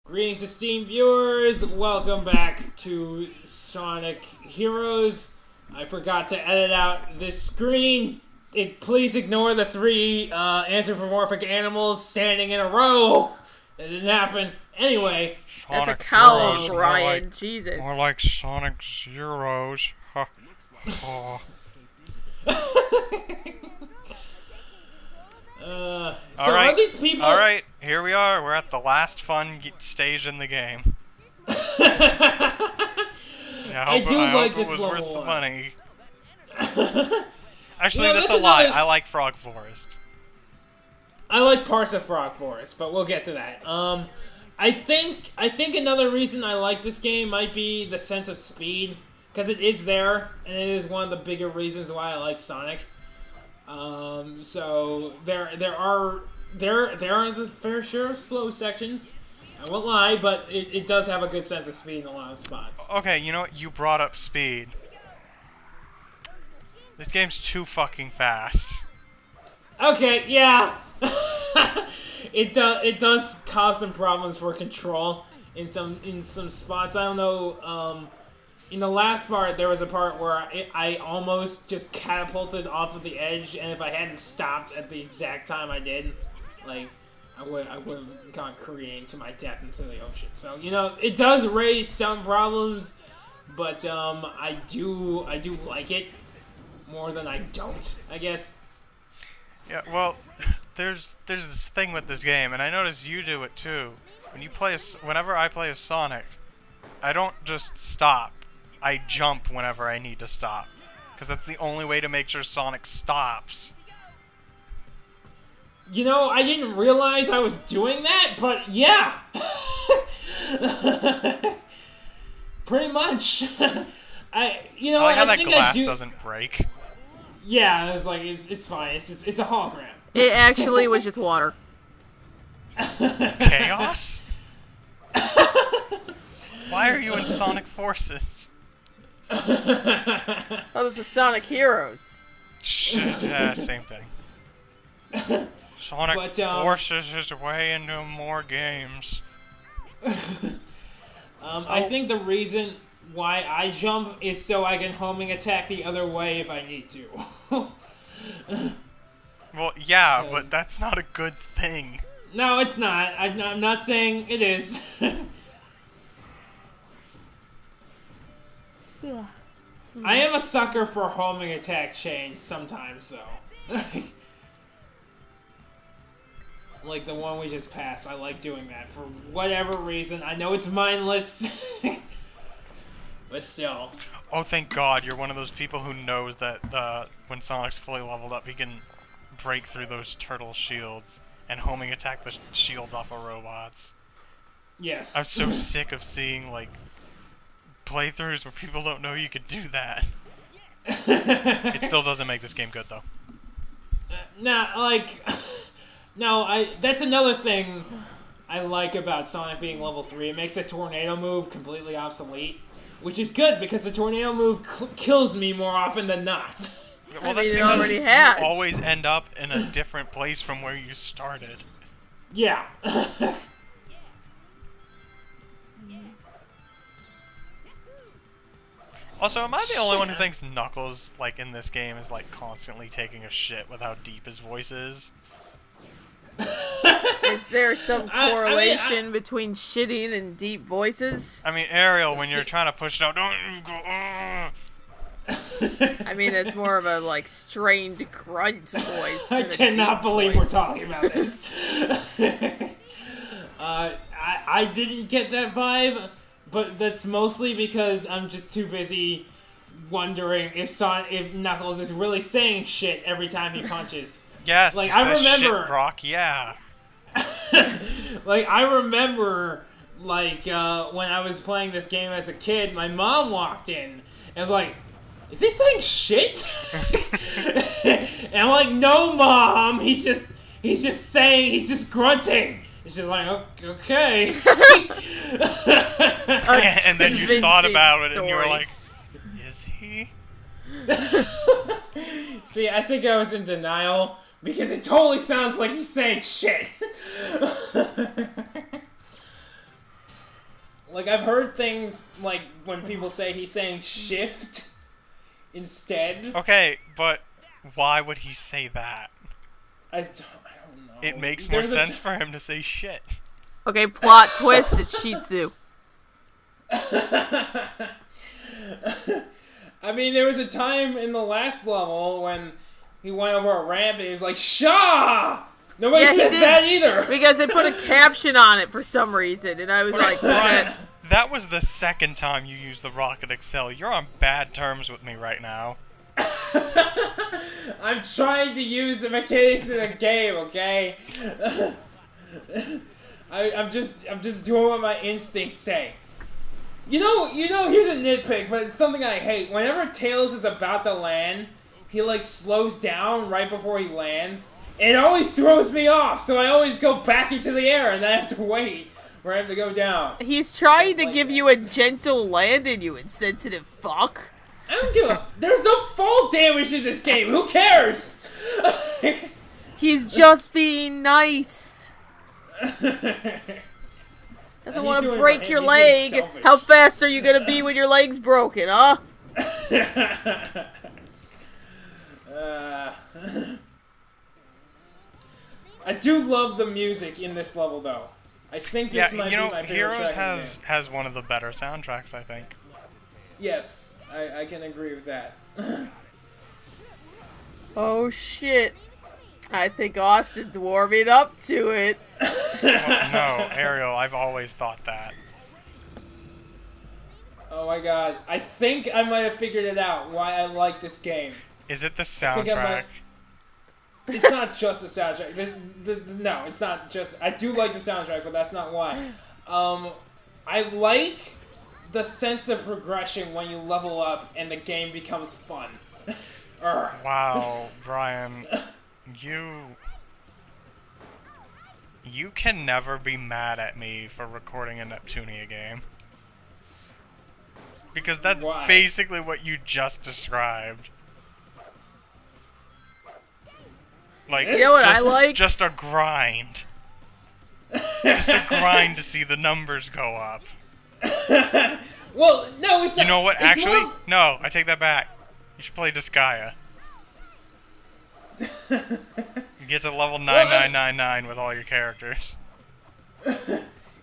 Greetings, esteemed viewers. Welcome back to Sonic Heroes. I forgot to edit out this screen. Please ignore the three anthropomorphic animals standing in a row. It didn't happen. Anyway. That's a cow, Brian. Jesus. More like Sonic Zeros. Oh. So are these people... Alright, here we are. We're at the last fun stage in the game. I hope it was worth the money. Actually, that's a lie. I like Frog Forest. I like parts of Frog Forest, but we'll get to that. I think another reason I like this game might be the sense of speed, because it is there, and it is one of the bigger reasons why I like Sonic. So there are the fair share of slow sections. I won't lie, but it does have a good sense of speed in a lot of spots. Okay, you know what? You brought up speed. This game's too fucking fast. Okay, yeah. It does cause some problems for control in some spots. I don't know. In the last part, there was a part where I almost just catapulted off of the edge, and if I hadn't stopped at the exact time I did, like, I would have gone careening to my death into the ocean. So, you know, it does raise some problems, but I do like it more than I don't, I guess. Yeah, well, there's this thing with this game, and I notice you do it too. Whenever I play as Sonic, I don't just stop. I jump whenever I need to stop, because that's the only way to make sure Sonic stops. You know, I didn't realize I was doing that, but yeah. Pretty much. I like how that think glass doesn't break. Yeah, it's like it's fine. It's a hologram. It actually was just water. Chaos? Why are you in Sonic Forces? Oh, this is Sonic Heroes. Shit, yeah, same thing. Sonic forces his way into more games. I think the reason why I jump is so I can homing attack the other way if I need to. Well, yeah, but that's not a good thing. No, it's not. I'm not saying it is. Yeah. I am a sucker for homing attack chains sometimes, though. Like the one we just passed. I like doing that for whatever reason. I know it's mindless, but still. Oh, thank God, you're one of those people who knows that when Sonic's fully leveled up, he can break through those turtle shields and homing attack the shields off of robots. Yes. I'm so sick of seeing, like, playthroughs where people don't know you could do that. It still doesn't make this game good, though. That's another thing I like about Sonic being level 3. It makes the tornado move completely obsolete, which is good because the tornado move kills me more often than not. Well, I mean, it already has. You always end up in a different place from where you started. Yeah. Also, am I the only one who thinks Knuckles, like, in this game is, like, constantly taking a shit with how deep his voice is? Is there some correlation between shitting and deep voices? I mean, Ariel, when you're trying to push it out, don't you go, I mean, it's more of a, like, strained grunt voice. I cannot believe we're talking about this. I didn't get that vibe, but that's mostly because I'm just too busy wondering if Knuckles is really saying shit every time he punches. Yes, like I remember, shit, Brock. Yeah. Like I remember, like when I was playing this game as a kid, my mom walked in and was like, "Is he saying shit?" And I'm like, "No, Mom. He's just He's just grunting." It's just like, okay. And then you thought about it and you were like, is he? See, I think I was in denial because it totally sounds like he's saying shit. Like, I've heard things, like, when people say he's saying shift instead. Okay, but why would he say that? I don't know. It makes more sense for him to say shit. Okay, plot twist, it's Shih Tzu. I mean, there was a time in the last level when he went over a ramp and he was like, Shaw! Nobody says that either. Because they put a caption on it for some reason, and I was like, Brian, that was the second time you used the Rocket Excel. You're on bad terms with me right now. I'm trying to use the mechanics in the game, okay? I'm just doing what my instincts say. You know, here's a nitpick, but it's something I hate. Whenever Tails is about to land, he, like, slows down right before he lands. It always throws me off, so I always go back into the air, and I have to wait for him to go down. He's trying to give you a gentle landing, you insensitive fuck. I don't give a... There's no fall damage in this game. Who cares? He's just being nice. Doesn't want to break your leg. How fast are you going to be when your leg's broken, huh? I do love the music in this level, though. I think this might be my favorite track in the game. Has one of the better soundtracks, I think. Yes, I can agree with that. Oh shit. I think Austin's warming up to it. Well, no, Ariel, I've always thought that. Oh my god. I think I might have figured it out, why I like this game. Is it the soundtrack? It's not just the soundtrack. No, it's not just... I do like the soundtrack, but that's not why. I like the sense of progression when you level up and the game becomes fun. Wow, Brian. You can never be mad at me for recording a Neptunia game. Because that's basically what you just described. Like, you know what I like? Just a grind. Just a grind to see the numbers go up. Well, no, it's not. You know what? Actually, no, I take that back. You should play Disgaea. You get to level 9999 with all your characters.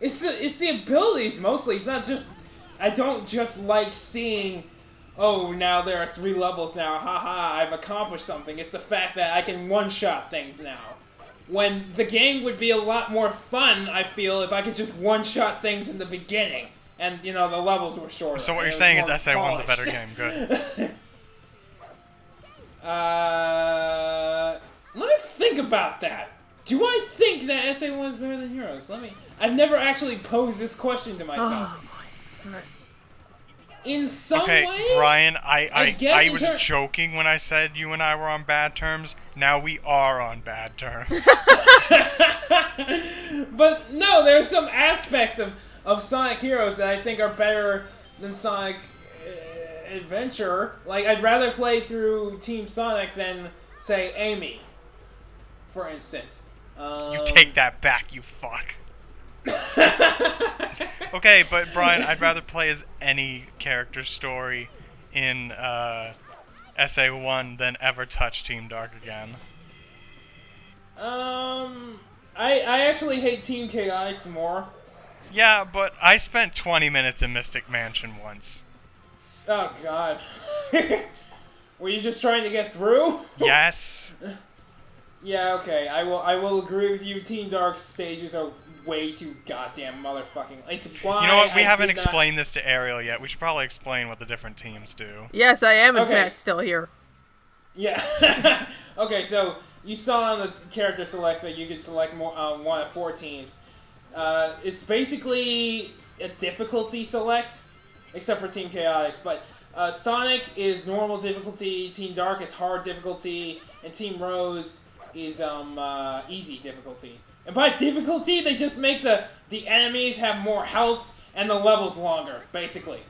It's the abilities mostly. It's not just... I don't just like seeing... Oh, now there are 3 levels now. Haha, I've accomplished something. It's the fact that I can one-shot things now. When the game would be a lot more fun, I feel, if I could just one-shot things in the beginning. And, you know, the levels were shorter. So what you're saying is SA1's a better game. Good. Let me think about that. Do I think that SA1 is better than Heroes? I've never actually posed this question to myself. Oh, boy. Right. In some ways, Brian, I was joking when I said you and I were on bad terms. Now we are on bad terms. But no, there are some aspects of Sonic Heroes that I think are better than Sonic Adventure. Like, I'd rather play through Team Sonic than, say, Amy, for instance. You take that back, you fuck. Okay, but Brian, I'd rather play as any character story in SA1 than ever touch Team Dark again. I actually hate Team Chaotix more. Yeah, but I spent 20 minutes in Mystic Mansion once. Oh god. Were you just trying to get through? Yes. Yeah, okay. I will agree with you. Team Dark's stages are way too goddamn motherfucking... It's why you know what? We haven't explained this to Ariel yet. We should probably explain what the different teams do. Yes, I am, in fact, still here. Yeah. Okay, so you saw on the character select that you could select more, one of 4 teams. It's basically a difficulty select, except for Team Chaotix. But Sonic is normal difficulty, Team Dark is hard difficulty, and Team Rose is easy difficulty. And by difficulty, they just make the enemies have more health and the levels longer, basically.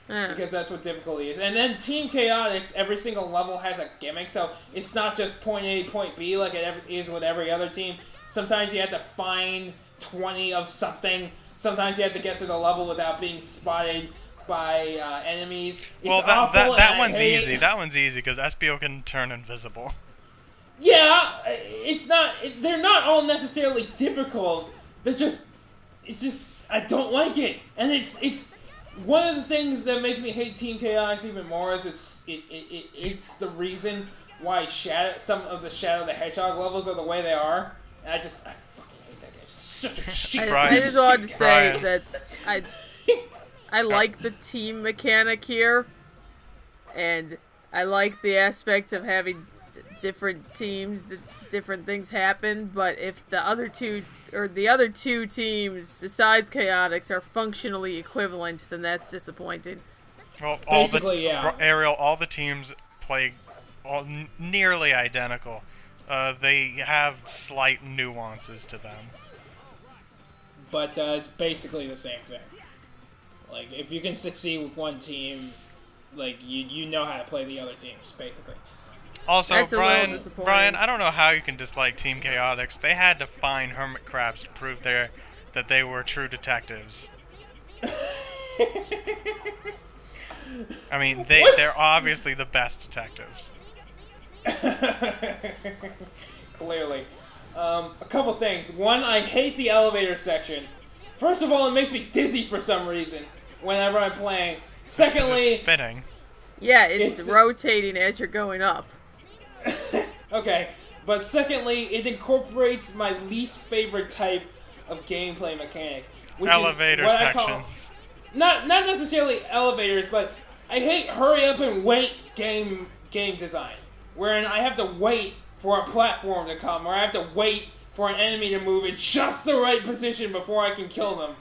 Because that's what difficulty is. And then Team Chaotix, every single level has a gimmick, so it's not just point A, point B like it is with every other team. Sometimes you have to find 20 of something. Sometimes you have to get through the level without being spotted by enemies. It's well, awful, that one's easy. That one's easy because SBO can turn invisible. Yeah, it's not. They're not all necessarily difficult. It's just I don't like it, and it's one of the things that makes me hate Team Chaotix even more. Is it's the reason why some of the Shadow the Hedgehog levels are the way they are, and I fucking hate that game. It's such a shit. I just wanted to say that I like the team mechanic here, and I like the aspect of having different teams, different things happen, but if the other two teams besides Chaotix are functionally equivalent, then that's disappointing. Well, yeah. Ariel, all the teams play nearly identical. They have slight nuances to them. But it's basically the same thing. Like, if you can succeed with one team, like, you know how to play the other teams, basically. Also, Brian, I don't know how you can dislike Team Chaotix. They had to find hermit crabs to prove that they were true detectives. I mean, they're obviously the best detectives. Clearly. A couple things. One, I hate the elevator section. First of all, it makes me dizzy for some reason whenever I'm playing. Secondly... It's spinning. Yeah, it's rotating as you're going up. Okay, but secondly, it incorporates my least favorite type of gameplay mechanic, which elevator is what sections. I call not necessarily elevators, but I hate hurry up and wait game design, wherein I have to wait for a platform to come, or I have to wait for an enemy to move in just the right position before I can kill them.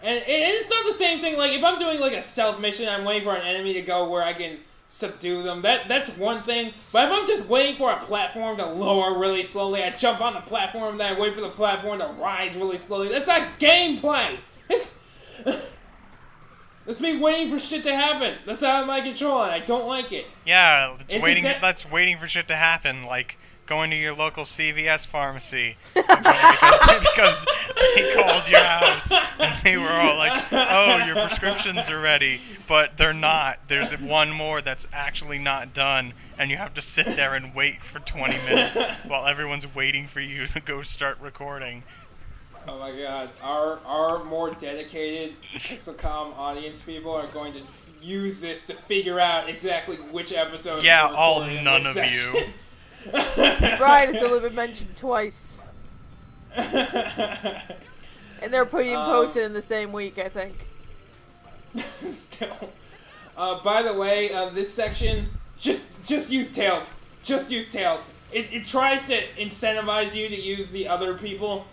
And it's not the same thing. Like, if I'm doing like a stealth mission, I'm waiting for an enemy to go where I can subdue them. That's one thing. But if I'm just waiting for a platform to lower really slowly, I jump on the platform, then I wait for the platform to rise really slowly. That's not gameplay. It's me waiting for shit to happen. That's out of my control, and I don't like it. Yeah, that's waiting for shit to happen. Like going to your local CVS pharmacy because they called your house and they were all like, "Oh, your prescriptions are ready," but they're not. There's one more that's actually not done, and you have to sit there and wait for 20 minutes while everyone's waiting for you to go start recording. Oh my god, our more dedicated Pixelcom audience people are going to use this to figure out exactly which episode. Yeah, all none of you. Right, it's only been mentioned twice. And they're posted in the same week, I think. Still. By the way, this section, just use Tails. Just use Tails. It tries to incentivize you to use the other people,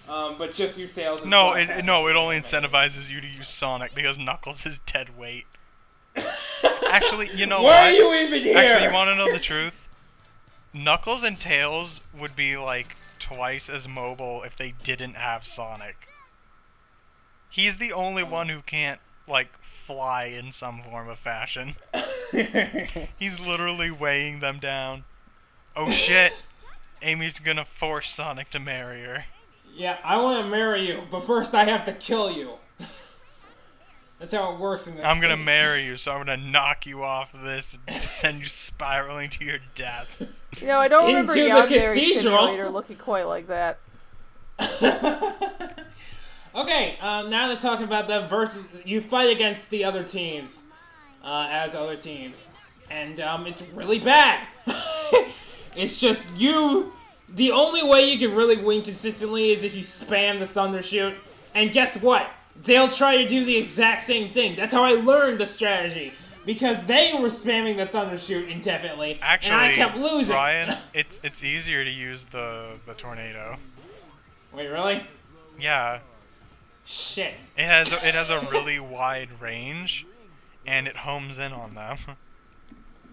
but just use Tails. And it only incentivizes you to use Sonic because Knuckles is dead weight. Actually, you know what? Why are you even here? Actually, you want to know the truth? Knuckles and Tails would be like twice as mobile if they didn't have Sonic. He's the only one who can't like fly in some form of fashion. He's literally weighing them down. Oh shit! Amy's gonna force Sonic to marry her. Yeah, I want to marry you, but first I have to kill you. That's how it works in this. I'm gonna marry you, so I'm gonna knock you off of this and send you spiraling to your death. You know, I don't remember Yandere Cathedral. Simulator looking quite like that. Okay, now they're talking about the versus. You fight against the other teams, as other teams, and it's really bad. It's just you. The only way you can really win consistently is if you spam the Thunder Shoot, and guess what? They'll try to do the exact same thing. That's how I learned the strategy. Because they were spamming the Thunder Shoot indefinitely, actually, and I kept losing. Brian, it's easier to use the tornado. Wait, really? Yeah. Shit. It has a really wide range, and it homes in on them.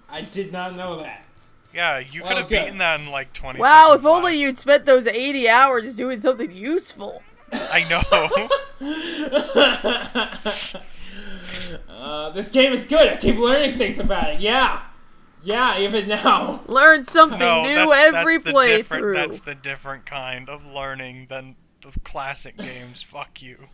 I did not know that. Yeah, you could have beaten that in like 20 Wow, seconds. if only you'd spent those 80 hours doing something useful. I know. This game is good. I keep learning things about it. Yeah, even now. Learn something new every playthrough. That's the different kind of learning than the classic games. Fuck you.